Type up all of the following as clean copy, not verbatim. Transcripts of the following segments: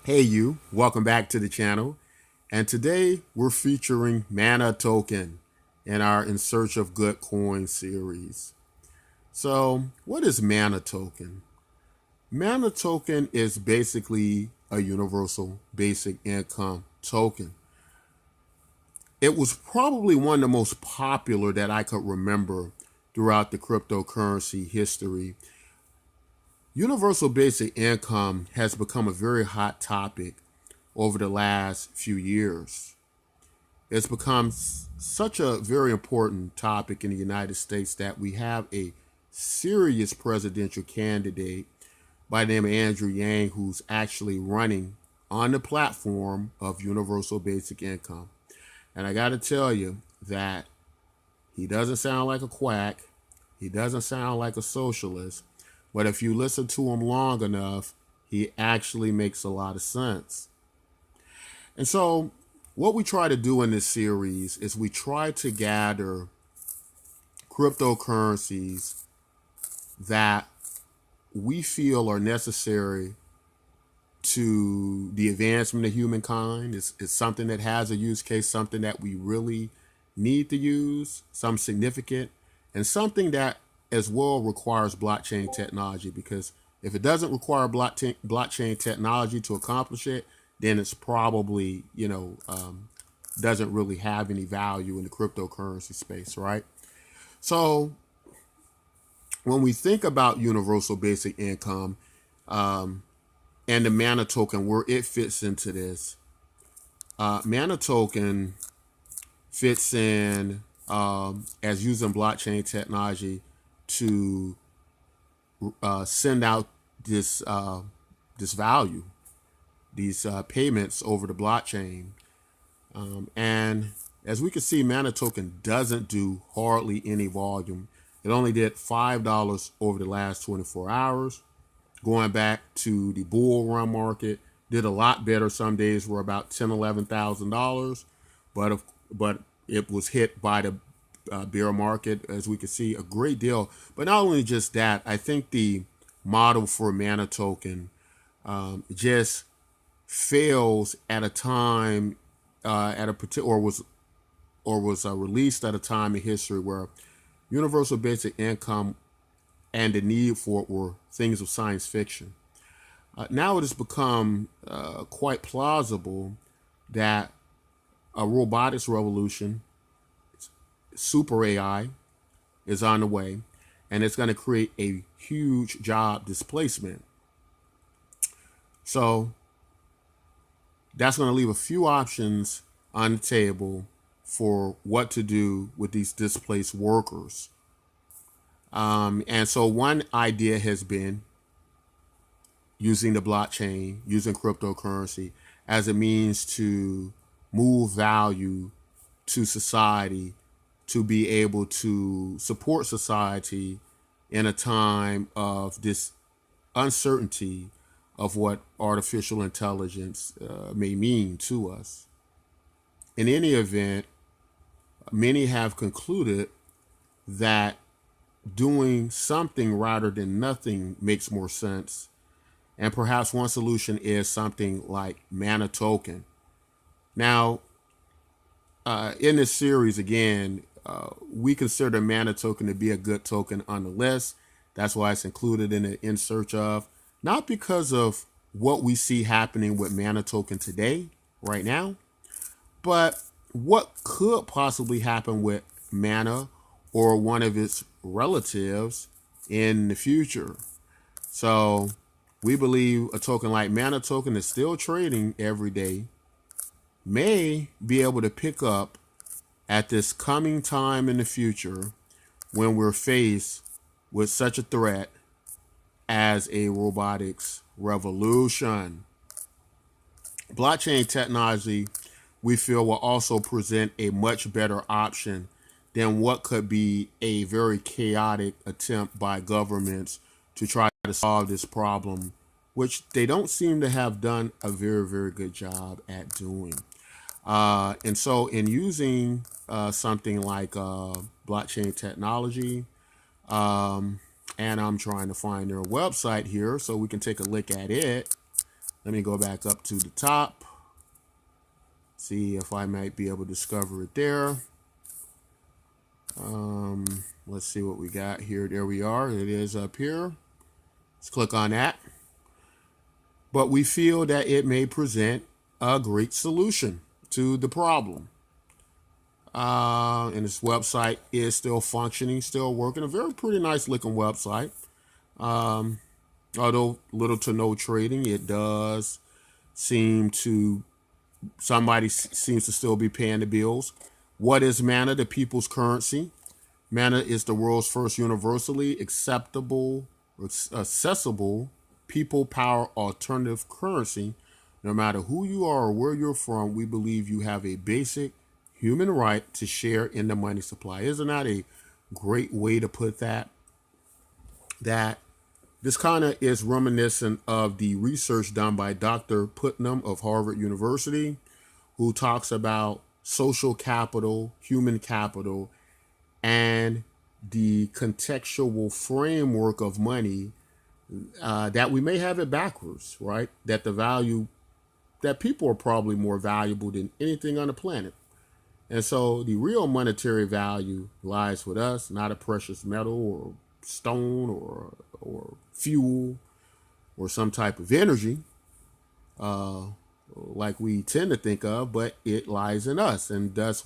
Hey you, welcome back to the channel. And today we're featuring Manna token in our In Search of Good Coin series. So, what is Manna token? Manna token is basically a universal basic income token. It was probably one of the most popular that I could remember throughout the cryptocurrency history. Universal basic income has become a very hot topic over the last few years. It's become such a very important topic in the United States that we have a serious presidential candidate by the name of Andrew Yang who's actually running on the platform of universal basic income. And I got to tell you that he doesn't sound like a quack. He doesn't sound like a socialist. But if you listen to him long enough, he actually makes a lot of sense. And so, what we try to do in this series is we try to gather cryptocurrencies that we feel are necessary to the advancement of humankind. It's something that has a use case, something that we really need to use, some significant, and something that as well requires blockchain technology. Because if it doesn't require blockchain technology to accomplish it, then it's probably, doesn't really have any value in the cryptocurrency space, right? So when we think about universal basic income and the Manna token, where it fits into this, Manna token fits in as using blockchain technology to send out this value, these payments over the blockchain. And as we can see, Manna token doesn't do hardly any volume. It only did $5 over the last 24 hours. Going back to the bull run market, did a lot better. Some days were about $10,000, $11,000, but it was hit by the bear market, as we can see, a great deal. But not only just that, I think the model for Manna token just fails at a time at a particular or was released at a time in history where universal basic income and the need for it were things of science fiction. Now it has become quite plausible that a robotics revolution, super AI, is on the way, and it's going to create a huge job displacement. So that's going to leave a few options on the table for what to do with these displaced workers. And so one idea has been using the blockchain, using cryptocurrency as a means to move value to society, to be able to support society in a time of this uncertainty of what artificial intelligence may mean to us. In any event, many have concluded that doing something rather than nothing makes more sense. And perhaps one solution is something like Manna token. Now, in this series, again, we consider Manna token to be a good token on the list. That's why it's included in the In Search of. Not because of what we see happening with Manna token today, right now, but what could possibly happen with Manna or one of its relatives in the future. So we believe a token like Manna token is still trading every day, may be able to pick up at this coming time in the future when we're faced with such a threat as a robotics revolution. Blockchain technology, we feel, will also present a much better option than what could be a very chaotic attempt by governments to try to solve this problem, which they don't seem to have done a very, very good job at doing. And so, in using something like blockchain technology, and I'm trying to find their website here so we can take a look at it. Let me go back up to the top. See if I might be able to discover it there. Let's see what we got here. There we are. It is up here. Let's click on that. But we feel that it may present a great solution to the problem. And this website is still functioning, still working. A very pretty nice looking website. Although little to no trading, it does seem to, somebody seems to still be paying the bills. What is Manna, the people's currency? Manna is the world's first universally accessible people power alternative currency. No matter who you are or where you're from, we believe you have a basic human right to share in the money supply. Isn't that a great way to put that? That this kind of is reminiscent of the research done by Dr. Putnam of Harvard University, who talks about social capital, human capital, and the contextual framework of money, that we may have it backwards, right? That the value, that people are probably more valuable than anything on the planet. And so the real monetary value lies with us, not a precious metal or stone or fuel or some type of energy, like we tend to think of, but it lies in us. And thus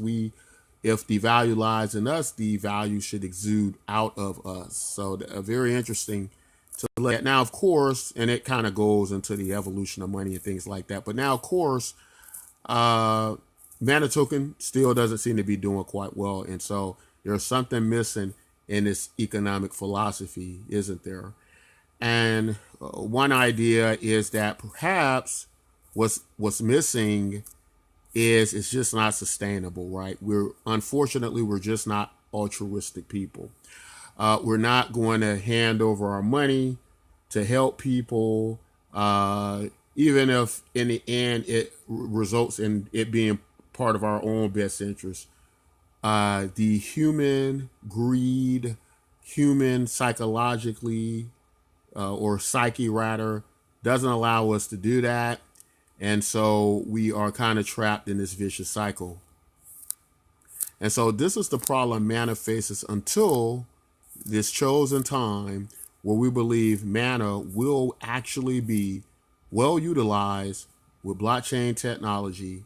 if the value lies in us, the value should exude out of us. So very interesting to look at. Now, of course, and it kind of goes into the evolution of money and things like that. But now, of course, Manna token still doesn't seem to be doing quite well. And so there's something missing in this economic philosophy, isn't there? And one idea is that perhaps what's missing is it's just not sustainable, right? We're just not altruistic people. We're not going to hand over our money to help people, even if in the end it results in it being part of our own best interest. The human greed, human psychologically, or psyche rather, doesn't allow us to do that. And so we are kind of trapped in this vicious cycle. And so this is the problem Manna faces until this chosen time where we believe Manna will actually be well utilized with blockchain technology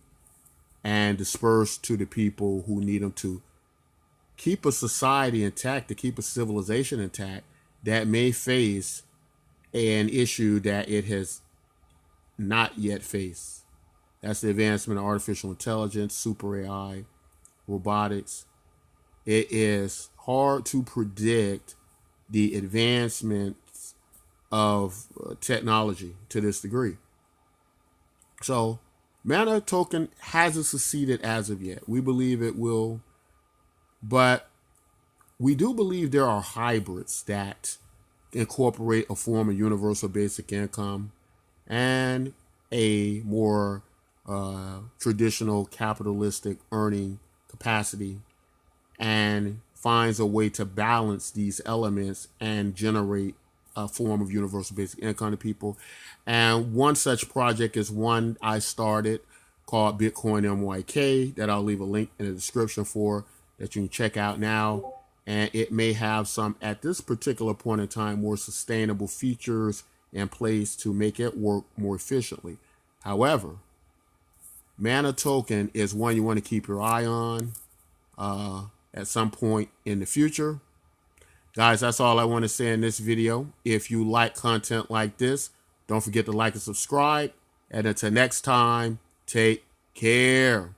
and dispersed to the people who need them to keep a society intact, to keep a civilization intact that may face an issue that it has not yet faced. That's the advancement of artificial intelligence, super AI, robotics. It is hard to predict the advancements of technology to this degree. So Manna token hasn't succeeded as of yet. We believe it will, but we do believe there are hybrids that incorporate a form of universal basic income and a more traditional capitalistic earning capacity, and finds a way to balance these elements and generate a form of universal basic income to people. And one such project is one I started called Bitcoin MYK that I'll leave a link in the description for, that you can check out now. And it may have some, at this particular point in time, more sustainable features in place to make it work more efficiently. However, Manna token is one you want to keep your eye on at some point in the future. Guys, that's all I want to say in this video. If you like content like this, don't forget to like and subscribe. And until next time, take care.